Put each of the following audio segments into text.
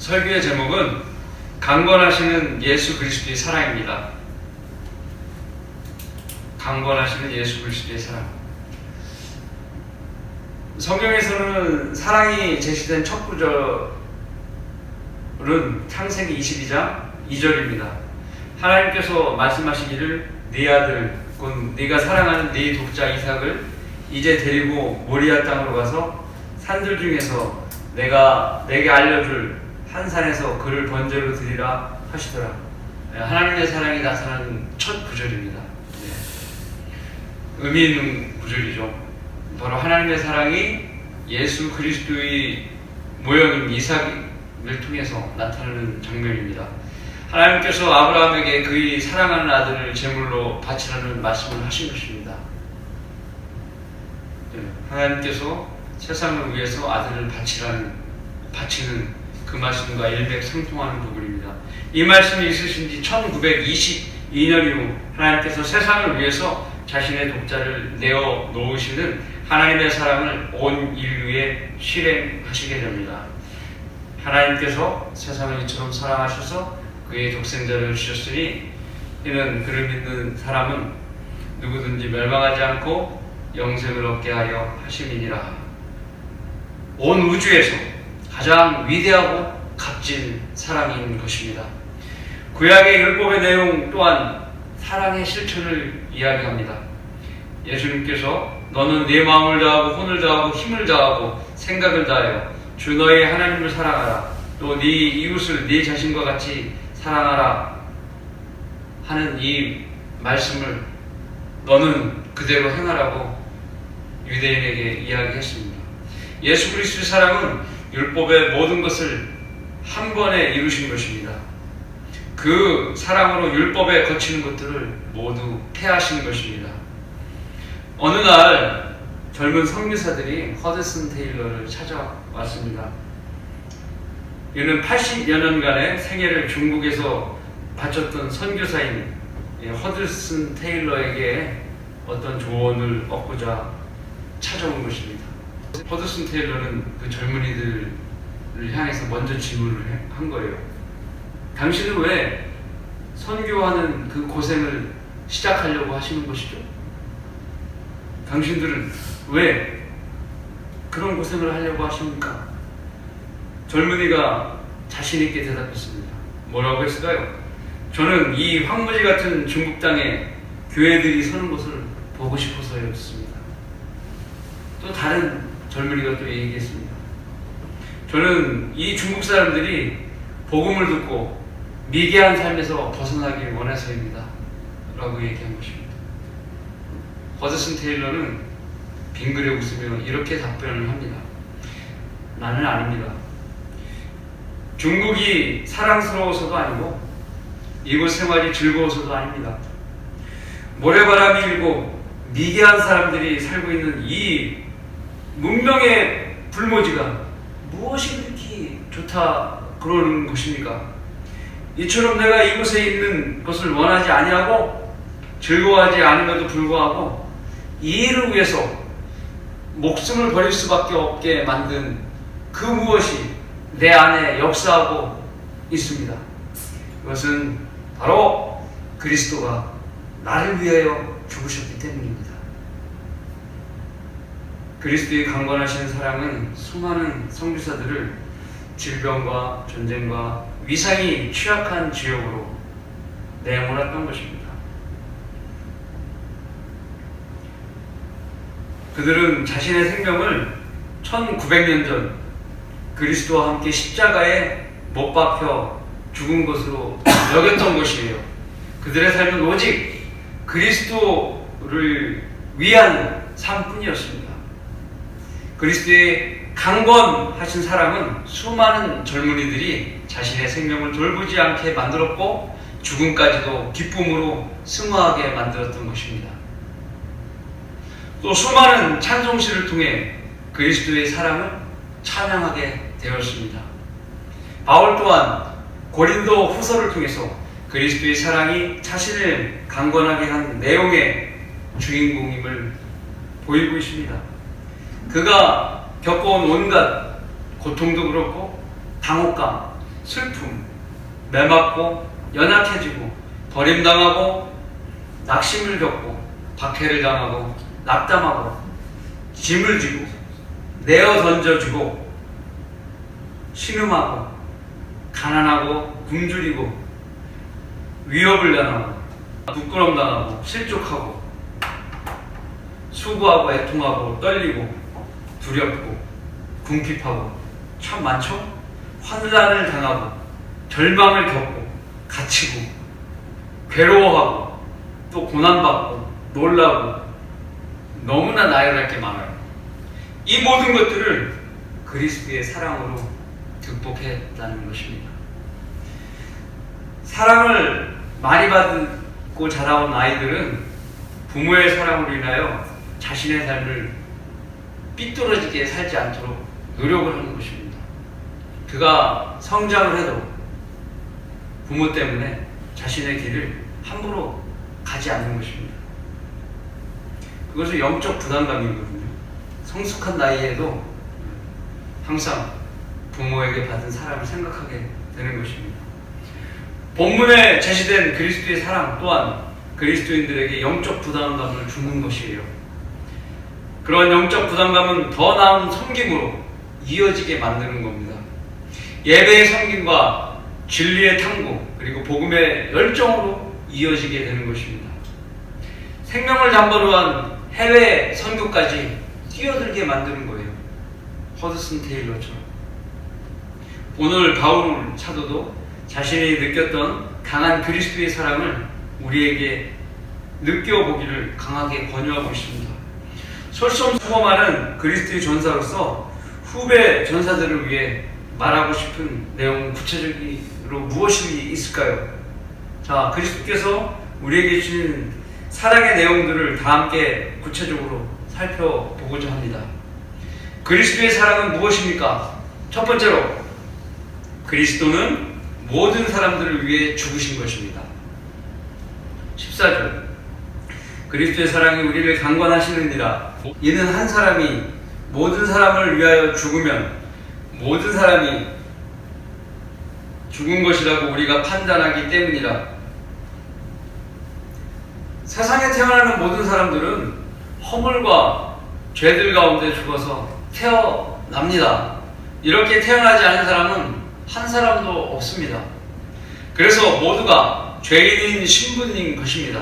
설교의 제목은 강권하시는 예수 그리스도의 사랑입니다. 강권하시는 예수 그리스도의 사랑. 성경에서는 사랑이 제시된 첫 구절은 창세기 22장 2절입니다. 하나님께서 말씀하시기를 네 아들 곧 네가 사랑하는 네 독자 이삭을 이제 데리고 모리아 땅으로 가서 산들 중에서 내가 내게 알려줄 한 산에서 그를 번제로 드리라 하시더라. 하나님의 사랑이 나타나는 첫 구절입니다. 의미 있는 구절이죠. 바로 하나님의 사랑이 예수 그리스도의 모형인 이삭을 통해서 나타나는 장면입니다. 하나님께서 아브라함에게 그의 사랑하는 아들을 제물로 바치라는 말씀을 하신 것입니다. 하나님께서 세상을 위해서 아들을 바치는 그 말씀과 일맥상통하는 부분입니다. 이 말씀이 있으신 지 1922년 이후 하나님께서 세상을 위해서 자신의 독자를 내어 놓으시는 하나님의 사랑을 온 인류에 실행하시게 됩니다. 하나님께서 세상을 이처럼 사랑하셔서 그의 독생자를 주셨으니 이는 그를 믿는 사람은 누구든지 멸망하지 않고 영생을 얻게 하려 하심이니라. 온 우주에서 가장 위대하고 값진 사랑인 것입니다. 구약의 율법의 내용 또한 사랑의 실천을 이야기합니다. 예수님께서 너는 네 마음을 다하고 혼을 다하고 힘을 다하고 생각을 다하여 주 너의 하나님을 사랑하라. 또 네 이웃을 네 자신과 같이 사랑하라 하는 이 말씀을 너는 그대로 행하라고 유대인에게 이야기했습니다. 예수 그리스도의 사랑은 율법의 모든 것을 한 번에 이루신 것입니다. 그 사랑으로 율법에 거치는 것들을 모두 폐하신 것입니다. 어느 날 젊은 선교사들이 허드슨 테일러를 찾아왔습니다. 이는 80여 년간의 생애를 중국에서 바쳤던 선교사인 허드슨 테일러에게 어떤 조언을 얻고자 찾아온 것입니다. 허드슨 테일러는 그 젊은이들을 향해서 먼저 질문을 한 거예요. 당신은 왜 선교하는 그 고생을 시작하려고 하시는 것이죠? 당신들은 왜 그런 고생을 하려고 하십니까? 젊은이가 자신있게 대답했습니다. 뭐라고 했을까요? 저는 이 황무지 같은 중국 땅에 교회들이 서는 것을 보고 싶어서였습니다. 또 다른 젊은이가 또 얘기했습니다. 저는 이 중국 사람들이 복음을 듣고 미개한 삶에서 벗어나길 원해서입니다. 라고 얘기한 것입니다. 허드슨 테일러는 빙그레 웃으며 이렇게 답변을 합니다. 나는 아닙니다. 중국이 사랑스러워서도 아니고 이곳 생활이 즐거워서도 아닙니다. 모래바람이 일고 미개한 사람들이 살고 있는 이 문명의 불모지가 무엇이 그렇게 좋다 그러는 것입니까? 이처럼 내가 이곳에 있는 것을 원하지 아니하고 즐거워하지 않음에도 불구하고 이 일을 위해서 목숨을 버릴 수밖에 없게 만든 그 무엇이 내 안에 역사하고 있습니다. 그것은 바로 그리스도가 나를 위하여 죽으셨기 때문입니다. 그리스도의 강권하신 사랑은 수많은 선교사들을 질병과 전쟁과 위상이 취약한 지역으로 내몰았던 것입니다. 그들은 자신의 생명을 1900년 전 그리스도와 함께 십자가에 못 박혀 죽은 것으로 여겼던 것이에요. 그들의 삶은 오직 그리스도를 위한 삶뿐이었습니다. 그리스도의 강권하신 사랑은 수많은 젊은이들이 자신의 생명을 돌보지 않게 만들었고 죽음까지도 기쁨으로 승화하게 만들었던 것입니다. 또 수많은 찬송시를 통해 그리스도의 사랑을 찬양하게 되었습니다. 바울 또한 고린도 후서를 통해서 그리스도의 사랑이 자신을 강권하게 한 내용의 주인공임을 보이고 있습니다. 그가 겪어온 온갖 고통도 그렇고 당혹감, 슬픔, 매맞고 연약해지고 버림당하고 낙심을 겪고 박해를 당하고 낙담하고 짐을 지고 내어 던져주고 신음하고 가난하고 굶주리고 위협을 당하고 부끄럼 당하고 실족하고 수고하고 애통하고 떨리고 두렵고 궁핍하고 참 많죠? 환난을 당하고 절망을 겪고 갇히고 괴로워하고 또 고난받고 놀라고 너무나 나열할 게 많아요. 이 모든 것들을 그리스도의 사랑으로 극복했다는 것입니다. 사랑을 많이 받고 자라온 아이들은 부모의 사랑으로 인하여 자신의 삶을 삐뚤어지게 살지 않도록 노력을 하는 것입니다. 그가 성장을 해도 부모 때문에 자신의 길을 함부로 가지 않는 것입니다. 그것은 영적 부담감이거든요. 성숙한 나이에도 항상 부모에게 받은 사랑을 생각하게 되는 것입니다. 본문에 제시된 그리스도의 사랑 또한 그리스도인들에게 영적 부담감을 주는 것이에요. 그런 영적 부담감은 더 나은 섬김으로 이어지게 만드는 겁니다. 예배의 섬김과 진리의 탐구 그리고 복음의 열정으로 이어지게 되는 것입니다. 생명을 담보로 한 해외 선교까지 뛰어들게 만드는 거예요. 허드슨 테일러처럼. 오늘 바울 사도도 자신이 느꼈던 강한 그리스도의 사랑을 우리에게 느껴보기를 강하게 권유하고 있습니다. 솔선수범하는 그리스도의 전사로서 후배 전사들을 위해 말하고 싶은 내용은 구체적으로 무엇이 있을까요? 자, 그리스도께서 우리에게 주신 사랑의 내용들을 다 함께 구체적으로 살펴보고자 합니다. 그리스도의 사랑은 무엇입니까? 첫 번째로, 그리스도는 모든 사람들을 위해 죽으신 것입니다. 14절, 그리스도의 사랑이 우리를 강권하시느니라. 이는 한 사람이 모든 사람을 위하여 죽으면 모든 사람이 죽은 것이라고 우리가 판단하기 때문이라. 세상에 태어나는 모든 사람들은 허물과 죄들 가운데 죽어서 태어납니다. 이렇게 태어나지 않은 사람은 한 사람도 없습니다. 그래서 모두가 죄인인 신분인 것입니다.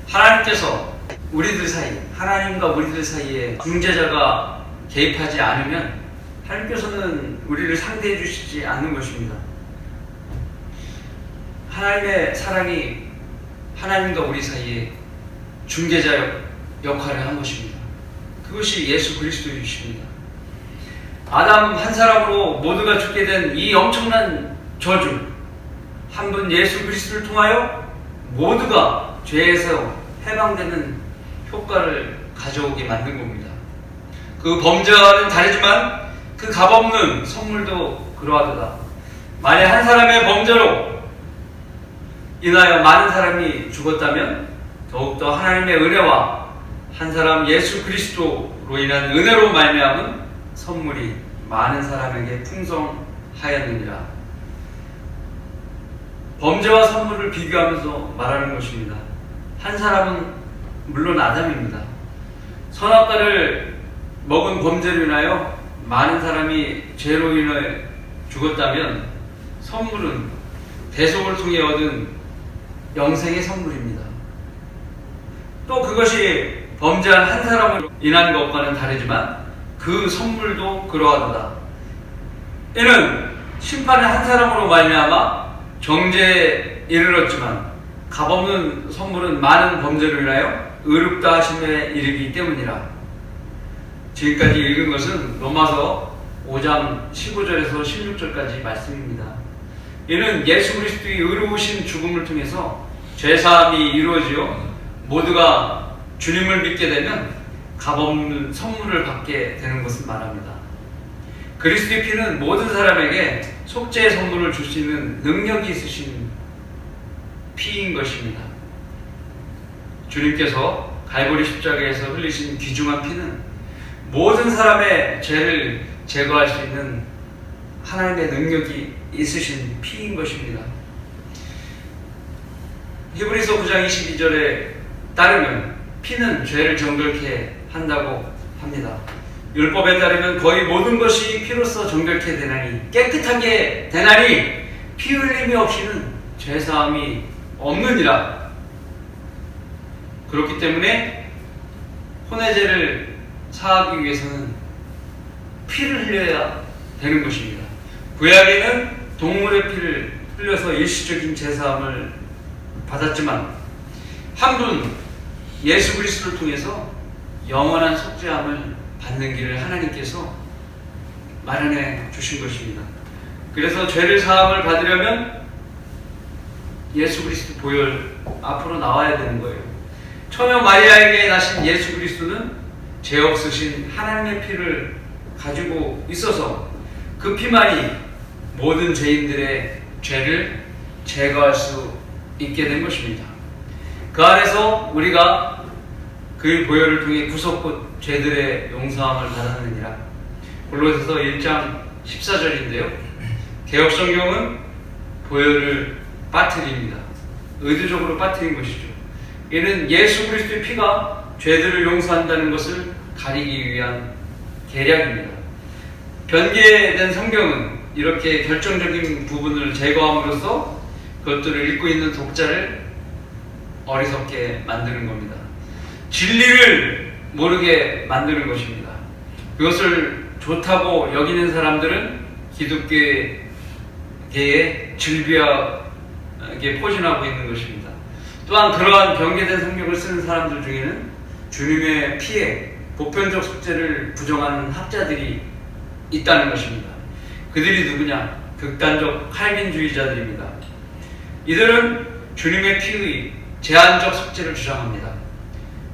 하나님께서 우리들 사이, 하나님과 우리들 사이에 중재자가 개입하지 않으면 하나님께서는 우리를 상대해 주시지 않는 것입니다. 하나님의 사랑이 하나님과 우리 사이에 중개자 역할을 한 것입니다. 그것이 예수 그리스도이십니다. 아담 한 사람으로 모두가 죽게 된 이 엄청난 저주, 한 분 예수 그리스도를 통하여 모두가 죄에서 해방되는 효과를 가져오게 만든 겁니다. 그 범죄와는 다르지만 그 값없는 선물도 그러하도다. 만약 한 사람의 범죄로 인하여 많은 사람이 죽었다면 더욱더 하나님의 은혜와 한 사람 예수 그리스도로 인한 은혜로 말미암은 선물이 많은 사람에게 풍성하였느니라. 범죄와 선물을 비교하면서 말하는 것입니다. 한 사람은 물론 아담입니다. 선악과를 먹은 범죄로 인하여 많은 사람이 죄로 인해 죽었다면 선물은 대속을 통해 얻은 영생의 선물입니다. 또 그것이 범죄한 한 사람으로 인한 것과는 다르지만 그 선물도 그러하도다. 이는 심판의 한 사람으로 말미암아 정죄에 이르렀지만 값없는 선물은 많은 범죄로 인하여 의롭다 하심에 이르기 때문이라. 지금까지 읽은 것은 로마서 5장 15절에서 16절까지 말씀입니다. 이는 예수 그리스도의 의로우신 죽음을 통해서 죄사함이 이루어지어 모두가 주님을 믿게 되면 값없는 선물을 받게 되는 것을 말합니다. 그리스도의 피는 모든 사람에게 속죄의 선물을 줄 수 있는 능력이 있으신 피인 것입니다. 주님께서 갈보리 십자가에서 흘리신 귀중한 피는 모든 사람의 죄를 제거할 수 있는 하나님의 능력이 있으신 피인 것입니다. 히브리서 9장 22절에 따르면 피는 죄를 정결케 한다고 합니다. 율법에 따르면 거의 모든 것이 피로써 정결케 되나니, 깨끗하게 되나니 피 흘림이 없이는 죄사함이 없느니라. 그렇기 때문에 혼의 죄를 사하기 위해서는 피를 흘려야 되는 것입니다. 구약에는 동물의 피를 흘려서 일시적인 죄사함을 받았지만 한 분 예수 그리스도를 통해서 영원한 속죄함을 받는 길을 하나님께서 마련해 주신 것입니다. 그래서 죄를 사함을 받으려면 예수 그리스도 보혈 앞으로 나와야 되는 거예요. 처녀 마리아에게 나신 예수 그리스도는 죄 없으신 하나님의 피를 가지고 있어서 그 피만이 모든 죄인들의 죄를 제거할 수 있게 된 것입니다. 그 안에서 우리가 그 보혈을 통해 구속 죄들의 용서함을 받았느니라. 골로새서 1장 14절인데요. 개역성경은 보혈을 빠뜨립니다. 의도적으로 빠뜨린 것이죠. 이는 예수 그리스도의 피가 죄들을 용서한다는 것을 가리기 위한 계략입니다. 변개된 성경은 이렇게 결정적인 부분을 제거함으로써 그것들을 읽고 있는 독자를 어리석게 만드는 겁니다. 진리를 모르게 만드는 것입니다. 그것을 좋다고 여기는 사람들은 기독교계에 즐비하게 포진하고 있는 것입니다. 또한 그러한 변개된 성경을 쓰는 사람들 중에는 주님의 피에 보편적 속죄를 부정하는 학자들이 있다는 것입니다. 그들이 누구냐? 극단적 칼빈주의자들입니다. 이들은 주님의 피의 제한적 속죄를 주장합니다.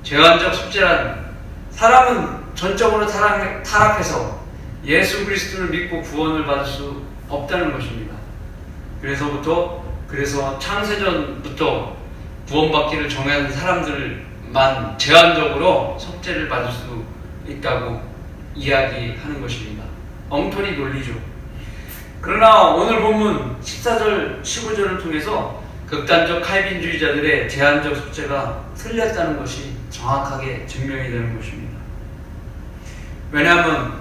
제한적 속죄란 사람은 전적으로 타락해서 예수 그리스도를 믿고 구원을 받을 수 없다는 것입니다. 그래서 창세전부터 구원받기를 정한 사람들만 제한적으로 속죄를 받을 수 있다고 이야기하는 것입니다. 엉터리 논리죠. 그러나 오늘 본문 14절, 15절을 통해서 극단적 칼빈주의자들의 제한적 속죄가 틀렸다는 것이 정확하게 증명이 되는 것입니다. 왜냐하면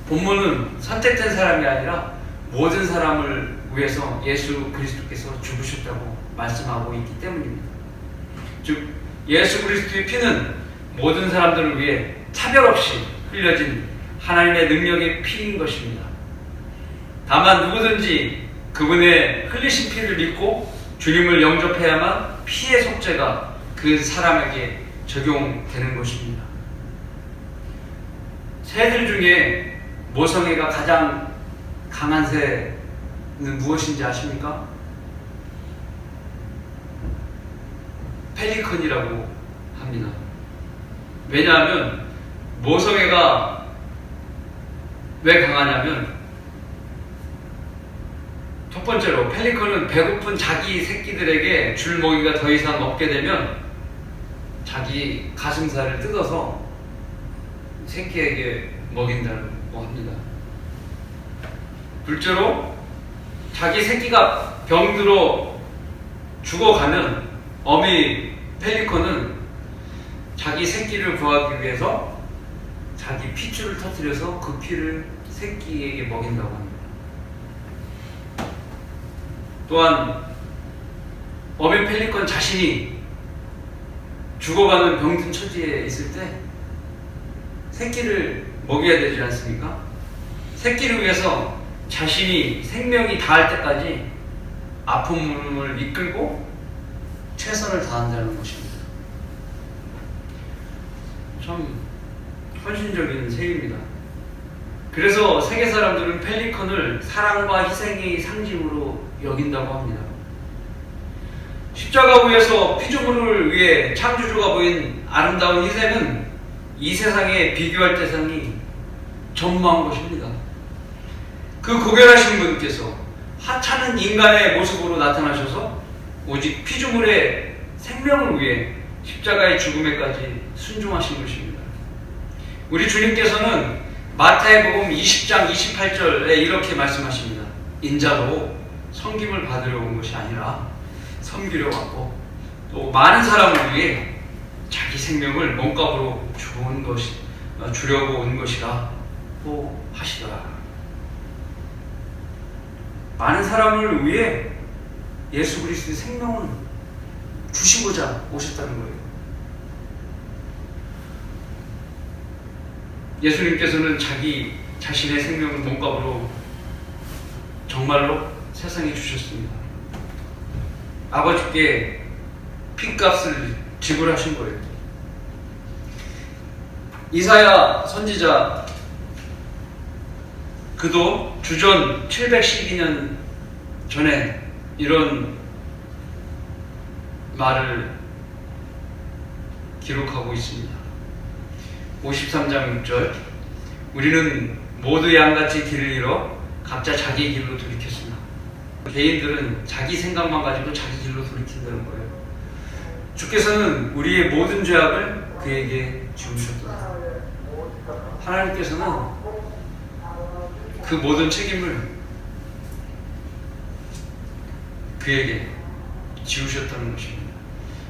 본문은 선택된 사람이 아니라 모든 사람을 위해서 예수 그리스도께서 죽으셨다고 말씀하고 있기 때문입니다. 즉 예수 그리스도의 피는 모든 사람들을 위해 차별 없이 흘려진 하나님의 능력의 피인 것입니다. 다만 누구든지 그분의 흘리신 피를 믿고 주님을 영접해야만 피의 속죄가 그 사람에게 적용되는 것입니다. 새들 중에 모성애가 가장 강한 새는 무엇인지 아십니까? 펠리컨이라고 합니다. 왜냐하면 모성애가 왜 강하냐면 첫 번째로 펠리컨은 배고픈 자기 새끼들에게 줄 먹이가 더 이상 없게 되면 자기 가슴살을 뜯어서 새끼에게 먹인다고 합니다. 둘째로 자기 새끼가 병들어 죽어가면 어미 펠리컨은 자기 새끼를 구하기 위해서 자기 핏줄을 터뜨려서 그 피를 새끼에게 먹인다고 합니다. 또한 어미 펠리컨 자신이 죽어가는 병든 처지에 있을 때 새끼를 먹여야 되지 않습니까? 새끼를 위해서 자신이 생명이 다할 때까지 아픔을 이끌고 최선을 다한다는 것입니다. 참 헌신적인 새입니다. 그래서 세계 사람들은 펠리컨을 사랑과 희생의 상징으로 여긴다고 합니다. 십자가 위에서 피조물을 위해 창조주가 보인 아름다운 희생은 이 세상에 비교할 대상이 전무한 것입니다. 그 고결하신 분께서 하찮은 인간의 모습으로 나타나셔서 오직 피조물의 생명을 위해 십자가의 죽음에까지 순종하신 것입니다. 우리 주님께서는 마태복음 20장 28절에 이렇게 말씀하십니다. 인자도 섬김을 받으러 온 것이 아니라 섬기려 왔고, 또 많은 사람을 위해 자기 생명을 몸값으로 주려고 온 것이라고 하시더라. 많은 사람을 위해 예수 그리스도의 생명을 주시고자 오셨다는 거예요. 예수님께서는 자기 자신의 생명을 몸값으로 정말로 세상에 주셨습니다. 아버지께 핏값을 지불하신 거예요. 이사야 선지자, 그도 주전 712년 전에 이런 말을 기록하고 있습니다. 53장 6절, 우리는 모두 양같이 길을 잃어 각자 자기의 길로 돌이켰으나. 개인들은 자기 생각만 가지고 자기 길로 돌이킨다는 거예요. 주께서는 우리의 모든 죄악을 그에게 지우셨다. 하나님께서는 그 모든 책임을 그에게 지우셨다는 것입니다.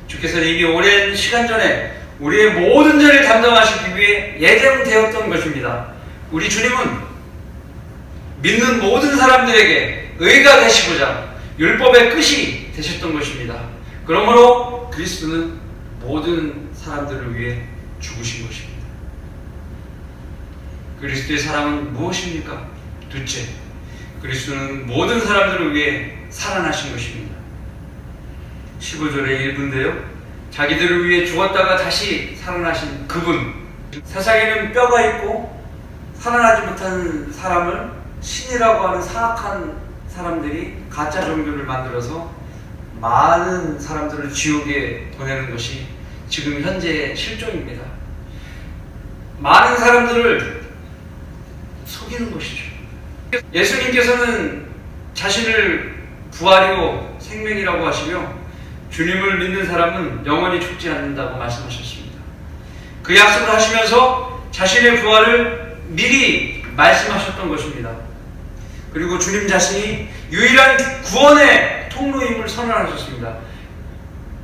주께서는 이미 오랜 시간 전에 우리의 모든 죄를 담당하시기 위해 예정되었던 것입니다. 우리 주님은 믿는 모든 사람들에게 의가 되시고자 율법의 끝이 되셨던 것입니다. 그러므로 그리스도는 모든 사람들을 위해 죽으신 것입니다. 그리스도의 사랑은 무엇입니까? 둘째, 그리스도는 모든 사람들을 위해 살아나신 것입니다. 15절의 일부인데요, 자기들을 위해 죽었다가 다시 살아나신 그분, 세상에는 뼈가 있고 살아나지 못한 사람을 신이라고 하는 사악한 사람들이 가짜 종교를 만들어서 많은 사람들을 지옥에 보내는 것이 지금 현재의 실종입니다. 많은 사람들을 속이는 것이죠. 예수님께서는 자신을 부활이고 생명이라고 하시며 주님을 믿는 사람은 영원히 죽지 않는다고 말씀하셨습니다. 그 약속을 하시면서 자신의 부활을 미리 말씀하셨던 것입니다. 그리고 주님 자신이 유일한 구원의 통로임을 선언하셨습니다.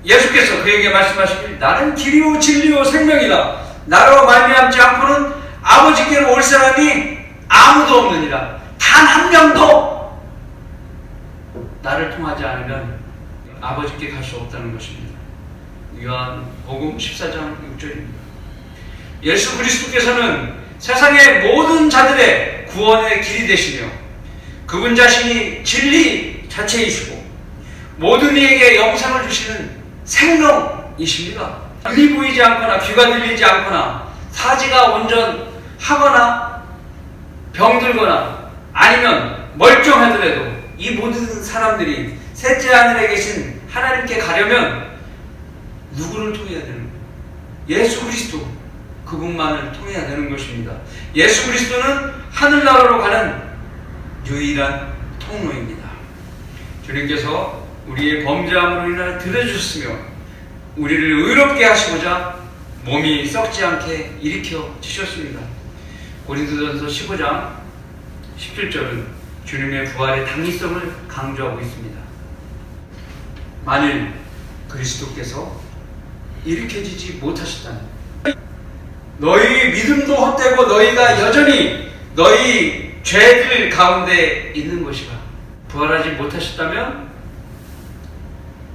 예수께서 그에게 말씀하시길, 나는 길이요 진리요 생명이다. 나로 말미암지 않고는 아버지께로 올 사람이 아무도 없느니라. 단 한 명도 나를 통하지 않으면 아버지께 갈 수 없다는 것입니다. 요한복음 14장 6절입니다. 예수 그리스도께서는 세상의 모든 자들의 구원의 길이 되시며 그분 자신이 진리 자체이시고 모든 이에게 영생을 주시는 생명이십니다. 눈이 보이지 않거나 귀가 들리지 않거나 사지가 온전하거나 병들거나 아니면 멀쩡하더라도 이 모든 사람들이 셋째 하늘에 계신 하나님께 가려면 누구를 통해야 되는 거예요? 예수 그리스도, 그분만을 통해야 되는 것입니다. 예수 그리스도는 하늘나라로 가는 유일한 통로입니다. 주님께서 우리의 범죄함으로 인하여 들여주셨으며 우리를 의롭게 하시고자 몸이 썩지 않게 일으켜 주셨습니다. 고린도전서 15장 17절은 주님의 부활의 당위성을 강조하고 있습니다. 만일 그리스도께서 일으켜지지 못하셨다면 너희 믿음도 헛되고 너희가 여전히 너희 죄들 가운데 있는 것이라. 부활하지 못하셨다면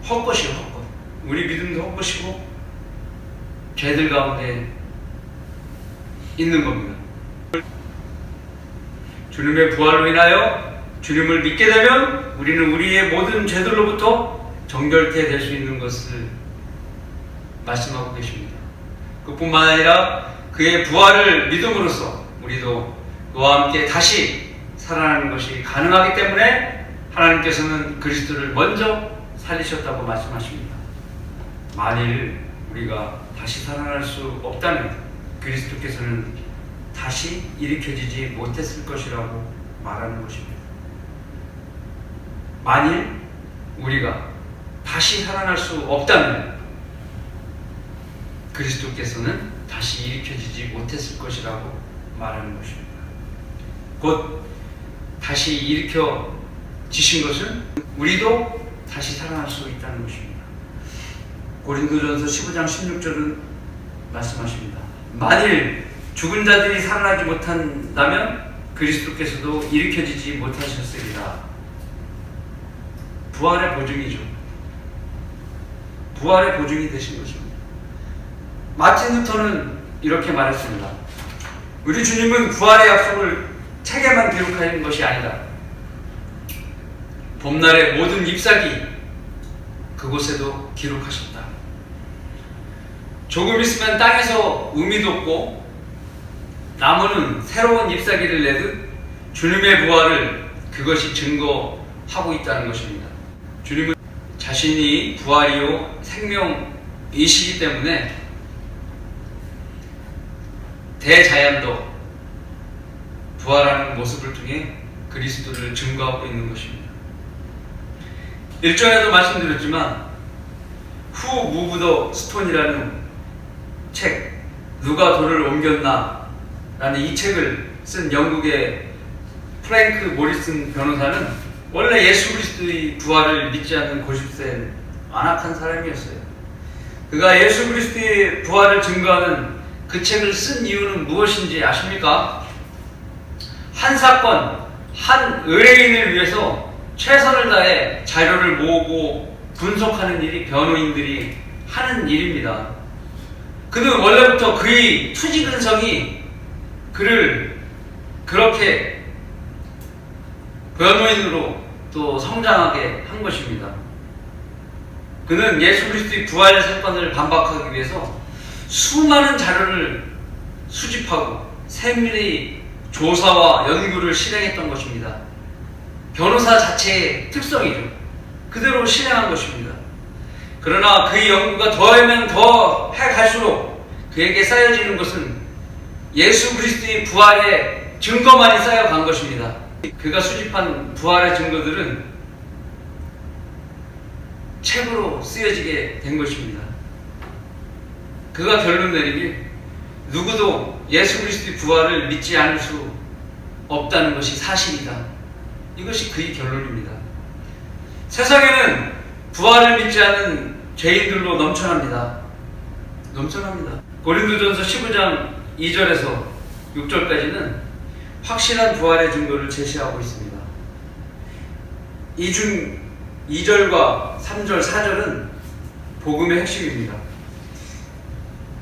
헛것이요, 헛것. 우리 믿음도 헛것이고 죄들 가운데 있는 겁니다. 주님의 부활로 인하여 주님을 믿게 되면 우리는 우리의 모든 죄들로부터 정결케 될 수 있는 것을 말씀하고 계십니다. 그뿐만 아니라 그의 부활을 믿음으로써 우리도 그와 함께 다시 살아나는 것이 가능하기 때문에 하나님께서는 그리스도를 먼저 살리셨다고 말씀하십니다. 만일 우리가 다시 살아날 수 없다면 그리스도께서는 다시 일으켜지지 못했을 것이라고 말하는 것입니다. 만일 우리가 다시 살아날 수 없다면 그리스도께서는 다시 일으켜지지 못했을 것이라고 말하는 것입니다. 곧 다시 일으켜 지신 것은 우리도 다시 살아날 수 있다는 것입니다. 고린도전서 15장 16절은 말씀하십니다. 만일 죽은 자들이 살아나지 못한다면 그리스도께서도 일으켜지지 못하셨으리라. 부활의 보증이죠. 부활의 보증이 되신 것입니다. 마틴 루터는 이렇게 말했습니다. 우리 주님은 부활의 약속을 책에만 기록한 것이 아니다. 봄날의 모든 잎사귀 그곳에도 기록하셨다. 조금 있으면 땅에서 음이 돋고 나무는 새로운 잎사귀를 내듯 주님의 부활을 그것이 증거하고 있다는 것입니다. 주님은 자신이 부활이요 생명이시기 때문에 대자연도 부활하는 모습을 통해 그리스도를 증거하고 있는 것입니다. 일전에도 말씀드렸지만 Who Moved the Stone이라는 책, 누가 돌을 옮겼나 라는 이 책을 쓴 영국의 프랭크 모리슨 변호사는 원래 예수 그리스도의 부활을 믿지 않는 고집센 안악한 사람이었어요. 그가 예수 그리스도의 부활을 증거하는 그 책을 쓴 이유는 무엇인지 아십니까? 한 사건, 한 의뢰인을 위해서 최선을 다해 자료를 모으고 분석하는 일이 변호인들이 하는 일입니다. 그는 원래부터 그의 투지근성이 그를 그렇게 변호인으로 또 성장하게 한 것입니다. 그는 예수 그리스도의 부활 사건을 반박하기 위해서 수많은 자료를 수집하고 세밀히 조사와 연구를 실행했던 것입니다. 변호사 자체의 특성이죠. 그대로 실행한 것입니다. 그러나 그의 연구가 더하면 더 해갈수록 그에게 쌓여지는 것은 예수 그리스도의 부활의 증거만이 쌓여간 것입니다. 그가 수집한 부활의 증거들은 책으로 쓰여지게 된 것입니다. 그가 결론 내리길 누구도 예수 그리스도의 부활을 믿지 않을 수 없다는 것이 사실이다. 이것이 그의 결론입니다. 세상에는 부활을 믿지 않는 죄인들로 넘쳐납니다. 고린도전서 15장 2절에서 6절까지는 확실한 부활의 증거를 제시하고 있습니다. 이 중 2절과 3절, 4절은 복음의 핵심입니다.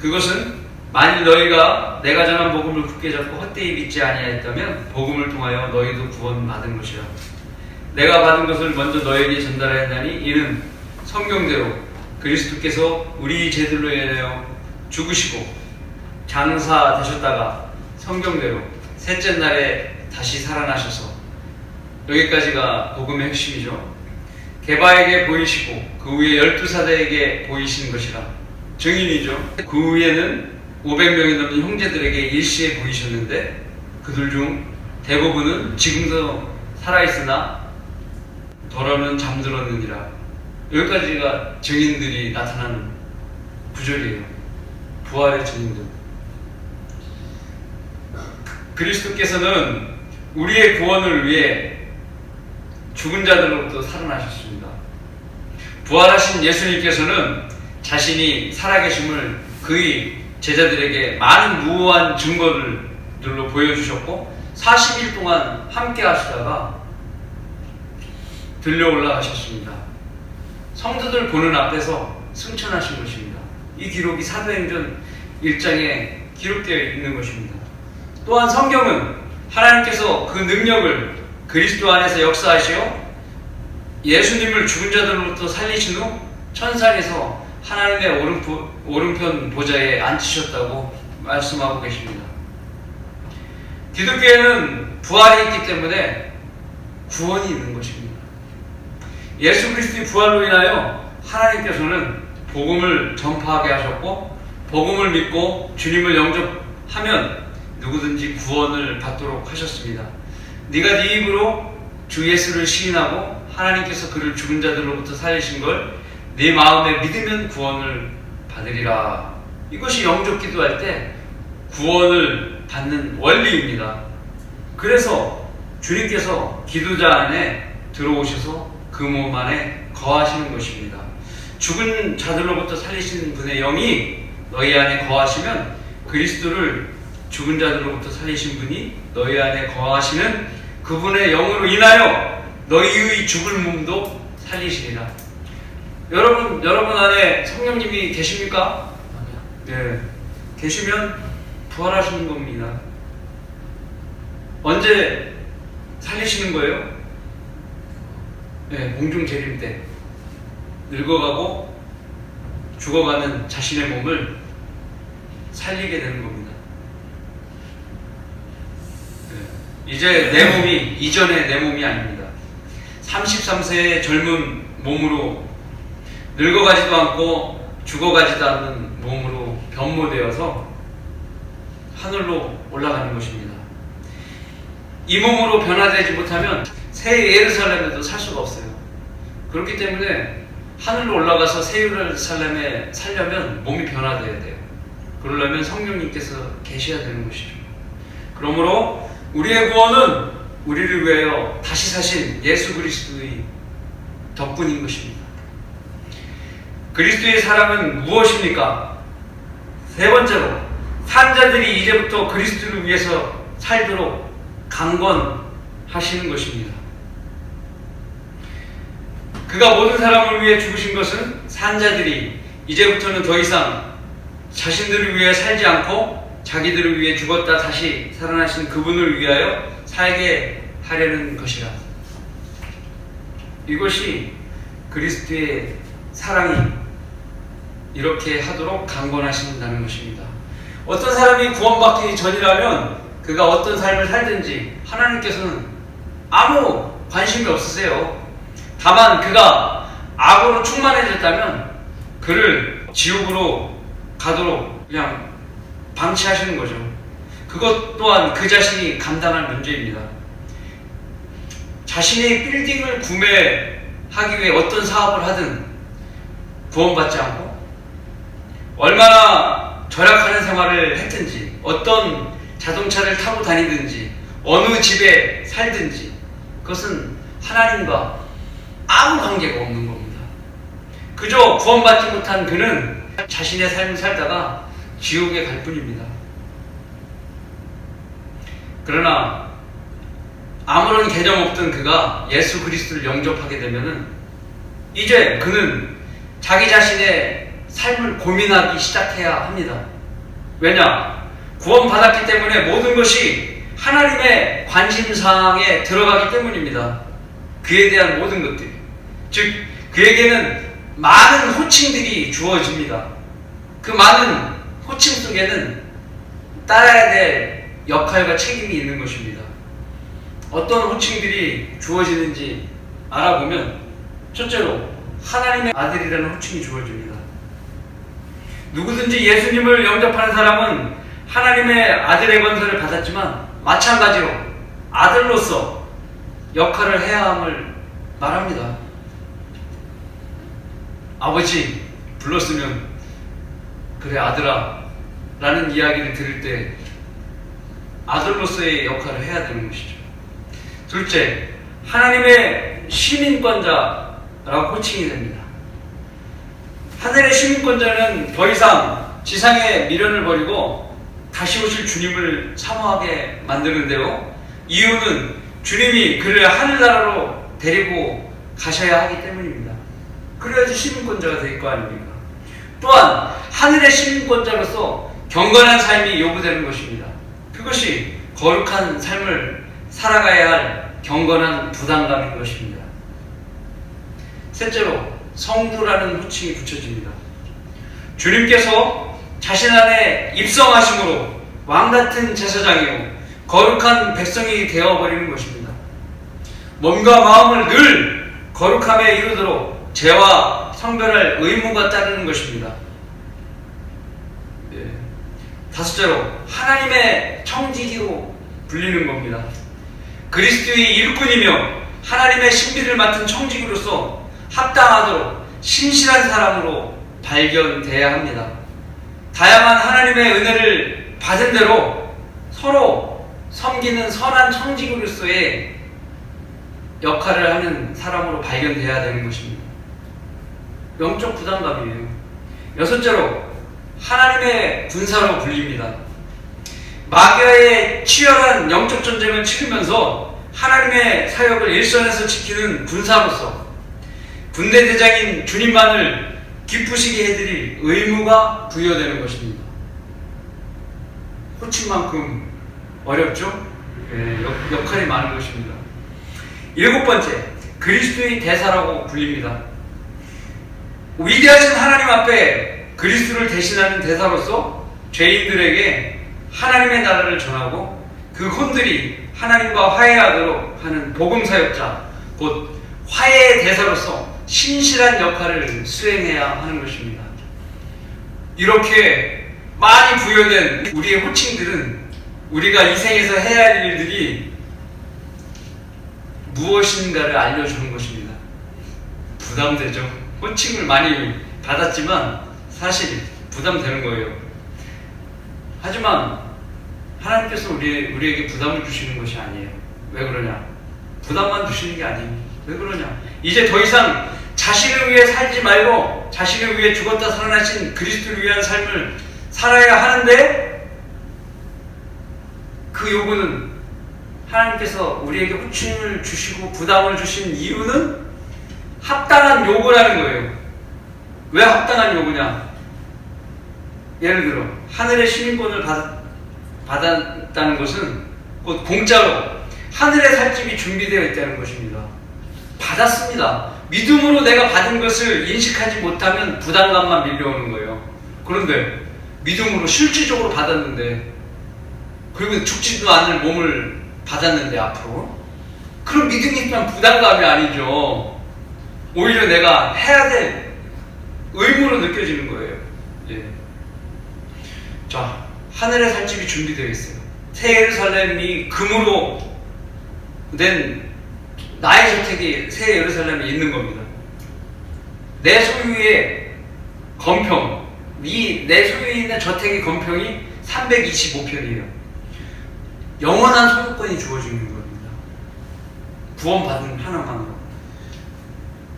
그것은 만일 너희가 내가 전한 복음을 굳게 잡고 헛되이 믿지 아니하였다면 복음을 통하여 너희도 구원받은 것이라. 내가 받은 것을 먼저 너에게 전달하였나니 이는 성경대로 그리스도께서 우리 죄들로 인하여 죽으시고 장사되셨다가 성경대로 셋째 날에 다시 살아나셔서, 여기까지가 복음의 핵심이죠. 게바에게 보이시고 그 후에 12사대에게 보이신 것이라. 증인이죠. 그 후에는 500명이 넘는 형제들에게 일시에 보이셨는데 그들 중 대부분은 지금도 살아있으나 더러는 잠들었느니라. 여기까지가 증인들이 나타나는 구절이에요. 부활의 증인들. 그리스도께서는 우리의 구원을 위해 죽은 자들로부터 살아나셨습니다. 부활하신 예수님께서는 자신이 살아계심을 그의 제자들에게 많은 무한 증거들로 보여주셨고 40일 동안 함께 하시다가 들려 올라가셨습니다. 성도들 보는 앞에서 승천하신 것입니다. 이 기록이 사도행전 1장에 기록되어 있는 것입니다. 또한 성경은 하나님께서 그 능력을 그리스도 안에서 역사하시어 예수님을 죽은 자들로부터 살리신 후 천상에서 하나님의 오른편 보좌에 앉히셨다고 말씀하고 계십니다. 기독교에는 부활이 있기 때문에 구원이 있는 것입니다. 예수 그리스도의 부활로 인하여 하나님께서는 복음을 전파하게 하셨고 복음을 믿고 주님을 영접하면 누구든지 구원을 받도록 하셨습니다. 네가 네 입으로 주 예수를 시인하고 하나님께서 그를 죽은 자들로부터 살리신 걸 네 마음에 믿으면 구원을 받으리라. 이것이 영접 기도할 때 구원을 받는 원리입니다. 그래서 주님께서 기도자 안에 들어오셔서 그 몸 안에 거하시는 것입니다. 죽은 자들로부터 살리신 분의 영이 너희 안에 거하시면 그리스도를 죽은 자들로부터 살리신 분이 너희 안에 거하시는 그분의 영으로 인하여 너희의 죽을 몸도 살리시리라. 여러분 안에 성령님이 계십니까? 네, 계시면 부활하시는 겁니다. 언제 살리시는 거예요? 네, 공중 재림 때 늙어가고 죽어가는 자신의 몸을 살리게 되는 겁니다. 네, 이제 내 몸이 이전의 내 몸이 아닙니다. 33세의 젊은 몸으로 늙어가지도 않고 죽어가지도 않는 몸으로 변모되어서 하늘로 올라가는 것입니다. 이 몸으로 변화되지 못하면 새 예루살렘에도 살 수가 없어요. 그렇기 때문에 하늘로 올라가서 새 예루살렘에 살려면 몸이 변화되어야 돼요. 그러려면 성령님께서 계셔야 되는 것이죠. 그러므로 우리의 구원은 우리를 위하여 다시 사신 예수 그리스도의 덕분인 것입니다. 그리스도의 사랑은 무엇입니까? 세 번째로, 산자들이 이제부터 그리스도를 위해서 살도록 강권하시는 것입니다. 그가 모든 사람을 위해 죽으신 것은 산자들이 이제부터는 더 이상 자신들을 위해 살지 않고 자기들을 위해 죽었다 다시 살아나신 그분을 위하여 살게 하려는 것이라. 이것이 그리스도의 사랑이 이렇게 하도록 강권하신다는 것입니다. 어떤 사람이 구원받기 전이라면 그가 어떤 삶을 살든지 하나님께서는 아무 관심이 없으세요. 다만 그가 악으로 충만해졌다면 그를 지옥으로 가도록 그냥 방치하시는 거죠. 그것 또한 그 자신이 감당할 문제입니다. 자신의 빌딩을 구매하기 위해 어떤 사업을 하든 구원받지 않고 얼마나 절약하는 생활을 했든지 어떤 자동차를 타고 다니든지 어느 집에 살든지 그것은 하나님과 아무 관계가 없는 겁니다. 그저 구원받지 못한 그는 자신의 삶을 살다가 지옥에 갈 뿐입니다. 그러나 아무런 개념 없던 그가 예수 그리스도를 영접하게 되면은 이제 그는 자기 자신의 삶을 고민하기 시작해야 합니다. 왜냐? 구원받았기 때문에 모든 것이 하나님의 관심사항에 들어가기 때문입니다. 그에 대한 모든 것들이. 즉, 그에게는 많은 호칭들이 주어집니다. 그 많은 호칭 속에는 따라야 될 역할과 책임이 있는 것입니다. 어떤 호칭들이 주어지는지 알아보면 첫째로 하나님의 아들이라는 호칭이 주어집니다. 누구든지 예수님을 영접하는 사람은 하나님의 아들의 권세를 받았지만 마찬가지로 아들로서 역할을 해야 함을 말합니다. 아버지 불렀으면 그래 아들아 라는 이야기를 들을 때 아들로서의 역할을 해야 되는 것이죠. 둘째, 하나님의 시민권자라고 호칭이 됩니다. 하늘의 시민권자는 더 이상 지상의 미련을 버리고 다시 오실 주님을 사모하게 만드는데요. 이유는 주님이 그를 하늘나라로 데리고 가셔야 하기 때문입니다. 그래야지 시민권자가 될 거 아닙니까? 또한 하늘의 시민권자로서 경건한 삶이 요구되는 것입니다. 그것이 거룩한 삶을 살아가야 할 경건한 부담감인 것입니다. 셋째로 성도라는 호칭이 붙여집니다. 주님께서 자신 안에 입성하심으로 왕같은 제사장이요 거룩한 백성이 되어버리는 것입니다. 몸과 마음을 늘 거룩함에 이르도록 죄와 성별할 의무가 따르는 것입니다. 다섯째로 하나님의 청지기로 불리는 겁니다. 그리스도의 일꾼이며 하나님의 신비를 맡은 청지기로서 합당하도록 신실한 사람으로 발견돼야 합니다. 다양한 하나님의 은혜를 받은 대로 서로 섬기는 선한 청지기로서의 역할을 하는 사람으로 발견돼야 되는 것입니다. 영적 부담감이에요. 여섯째로 하나님의 군사로 불립니다. 마귀와의 치열한 영적 전쟁을 치르면서 하나님의 사역을 일선에서 지키는 군사로서 군대 대장인 주님만을 기쁘시게 해드릴 의무가 부여되는 것입니다. 호칭만큼 어렵죠? 네, 역할이 많은 것입니다. 일곱 번째, 그리스도의 대사라고 불립니다. 위대하신 하나님 앞에 그리스도를 대신하는 대사로서 죄인들에게 하나님의 나라를 전하고 그 혼들이 하나님과 화해하도록 하는 복음사역자, 곧 화해의 대사로서 신실한 역할을 수행해야 하는 것입니다. 이렇게 많이 부여된 우리의 호칭들은 우리가 이 생에서 해야 할 일들이 무엇인가를 알려주는 것입니다. 부담되죠. 호칭을 많이 받았지만 사실 부담되는 거예요. 하지만 하나님께서 우리에게 부담을 주시는 것이 아니에요. 왜 그러냐? 부담만 주시는 게 아니에요. 왜 그러냐? 이제 더 이상 자신을 위해 살지 말고 자신을 위해 죽었다 살아나신 그리스도를 위한 삶을 살아야 하는데, 그 요구는 하나님께서 우리에게 호칭을 주시고 부담을 주신 이유는 합당한 요구라는 거예요. 왜 합당한 요구냐? 예를 들어 하늘의 시민권을 받았다는 것은 곧 공짜로 하늘의 살 집이 준비되어 있다는 것입니다. 받았습니다. 믿음으로 내가 받은 것을 인식하지 못하면 부담감만 밀려오는 거예요. 그런데 믿음으로 실질적으로 받았는데, 그리고 죽지도 않을 몸을 받았는데 앞으로, 그럼 믿음이 있지만 부담감이 아니죠. 오히려 내가 해야 될 의무로 느껴지는 거예요. 예. 자, 하늘의 살 집이 준비되어 있어요. 새 예루살렘이 금으로 된 나의 저택이 새 예루살렘에 있는 겁니다. 내 소유의 건평, 내 소유에 있는 저택의 건평이 325평이에요. 영원한 소유권이 주어지는 겁니다. 구원받은 하나만으로.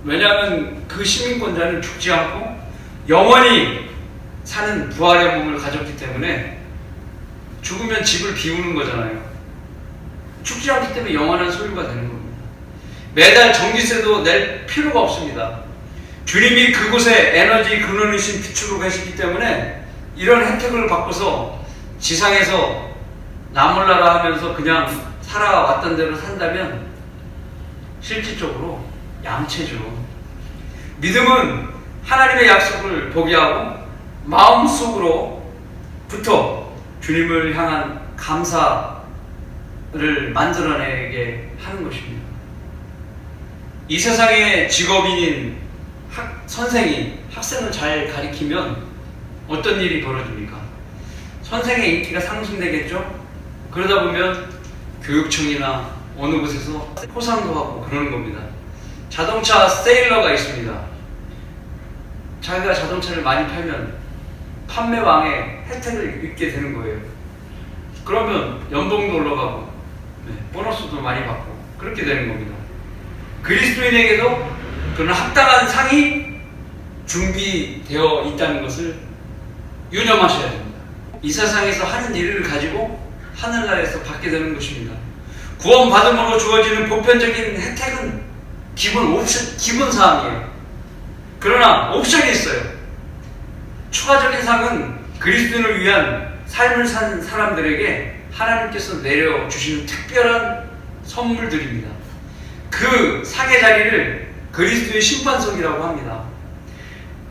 왜냐하면 그 시민권자는 죽지 않고 영원히 사는 부활의 몸을 가졌기 때문에 죽으면 집을 비우는 거잖아요. 죽지 않기 때문에 영원한 소유가 되는 겁니다. 매달 전기세도 낼 필요가 없습니다. 주님이 그곳에 에너지 근원이신 빛으로 계시기 때문에 이런 혜택을 받고서 지상에서 나 몰라라 하면서 그냥 살아왔던 대로 산다면 실질적으로 양채죠. 믿음은 하나님의 약속을 포기하고 마음속으로부터 주님을 향한 감사를 만들어내게 하는 것입니다. 이 세상의 직업인인 선생이 학생을 잘 가리키면 어떤 일이 벌어집니까? 선생의 인기가 상승되겠죠? 그러다 보면 교육청이나 어느 곳에서 포상도 하고 그러는 겁니다. 자동차 세일러가 있습니다. 자기가 자동차를 많이 팔면 판매왕의 혜택을 입게 되는 거예요. 그러면 연봉도 올라가고 보너스도 많이 받고 그렇게 되는 겁니다. 그리스도인에게도 그런 합당한 상이 준비되어 있다는 것을 유념하셔야 됩니다. 이 세상에서 하는 일을 가지고 하늘나라에서 받게 되는 것입니다. 구원받음으로 주어지는 보편적인 혜택은 기본 사항이에요. 그러나 옵션이 있어요. 추가적인 상은 그리스도인을 위한 삶을 산 사람들에게 하나님께서 내려주시는 특별한 선물들입니다. 그 상의 자리를 그리스도의 심판석이라고 합니다.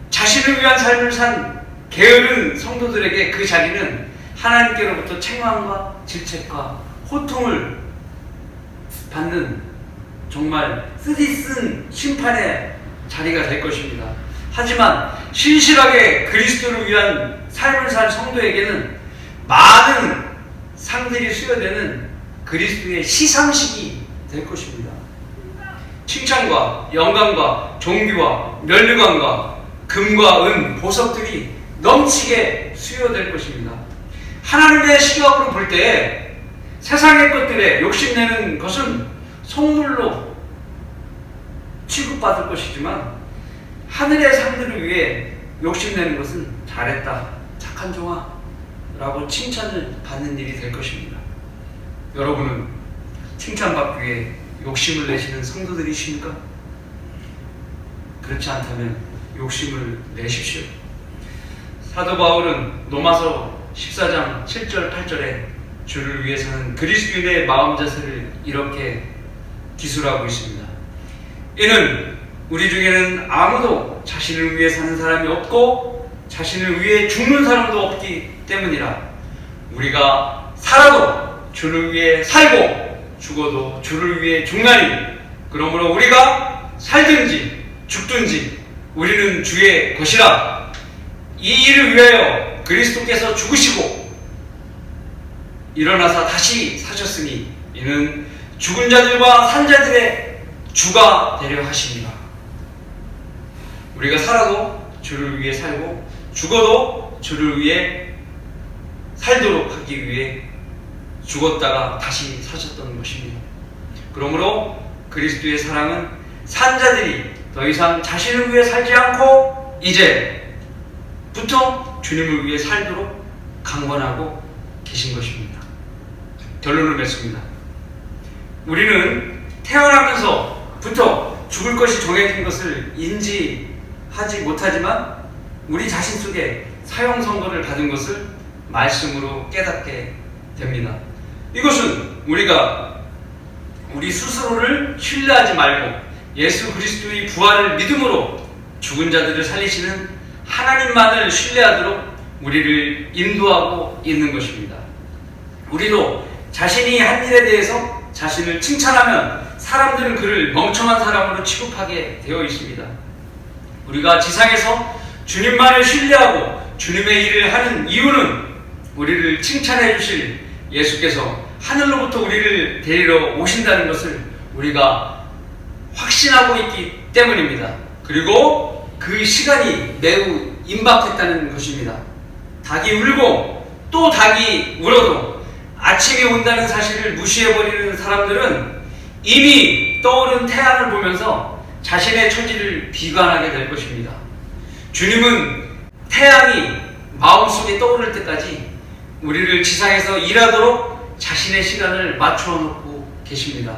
자신을 위한 삶을 산 게으른 성도들에게 그 자리는 하나님께로부터 책망과 질책과 호통을 받는 정말 쓰디쓴 심판의 자리가 될 것입니다. 하지만 신실하게 그리스도를 위한 삶을 산 성도에게는 많은 상들이 수여되는 그리스도의 시상식이 될 것입니다. 칭찬과 영광과 존귀와 면류관과 금과 은, 보석들이 넘치게 수여될 것입니다. 하나님의 시각으로 볼 때 세상의 것들에 욕심내는 것은 속물로 취급받을 것이지만 하늘의 상들을 위해 욕심내는 것은 잘했다, 착한 종아 라고 칭찬을 받는 일이 될 것입니다. 여러분은 칭찬받기 위해 욕심을 내시는 성도들이십니까? 그렇지 않다면 욕심을 내십시오. 사도 바울은 로마서 14장 7절 8절에 주를 위해 사는 그리스도인의 마음 자세를 이렇게 기술하고 있습니다. 이는 우리 중에는 아무도 자신을 위해 사는 사람이 없고 자신을 위해 죽는 사람도 없기 때문이라. 우리가 살아도 주를 위해 살고 죽어도 주를 위해 죽나니 그러므로 우리가 살든지 죽든지 우리는 주의 것이라. 이 일을 위하여 그리스도께서 죽으시고 일어나사 다시 사셨으니 이는 죽은 자들과 산 자들의 주가 되려 하십니다. 우리가 살아도 주를 위해 살고 죽어도 주를 위해 살도록 하기 위해 죽었다가 다시 사셨던 것입니다. 그러므로 그리스도의 사랑은 산 자들이 더 이상 자신을 위해 살지 않고 이제부터 주님을 위해 살도록 강권하고 계신 것입니다. 결론을 맺습니다. 우리는 태어나면서부터 죽을 것이 정해진 것을 인지하지 못하지만 우리 자신 속에 사형 선고를 받은 것을 말씀으로 깨닫게 됩니다. 이것은 우리가 우리 스스로를 신뢰하지 말고 예수 그리스도의 부활을 믿음으로 죽은 자들을 살리시는 하나님만을 신뢰하도록 우리를 인도하고 있는 것입니다. 우리도 자신이 한 일에 대해서 자신을 칭찬하면 사람들은 그를 멍청한 사람으로 취급하게 되어 있습니다. 우리가 지상에서 주님만을 신뢰하고 주님의 일을 하는 이유는 우리를 칭찬해 주실 예수께서 하늘로부터 우리를 데리러 오신다는 것을 우리가 확신하고 있기 때문입니다. 그리고 그 시간이 매우 임박했다는 것입니다. 닭이 울고 또 닭이 울어도 아침이 온다는 사실을 무시해버리는 사람들은 이미 떠오른 태양을 보면서 자신의 처지를 비관하게 될 것입니다. 주님은 태양이 마음속에 떠오를 때까지 우리를 지상에서 일하도록 자신의 시간을 맞추어 놓고 계십니다.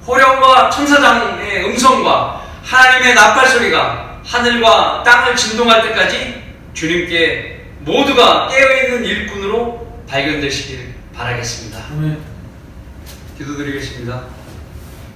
호령과 천사장의 음성과 하나님의 나팔소리가 하늘과 땅을 진동할 때까지 주님께 모두가 깨어있는 일꾼으로 발견되시길 바라겠습니다. 기도드리겠습니다.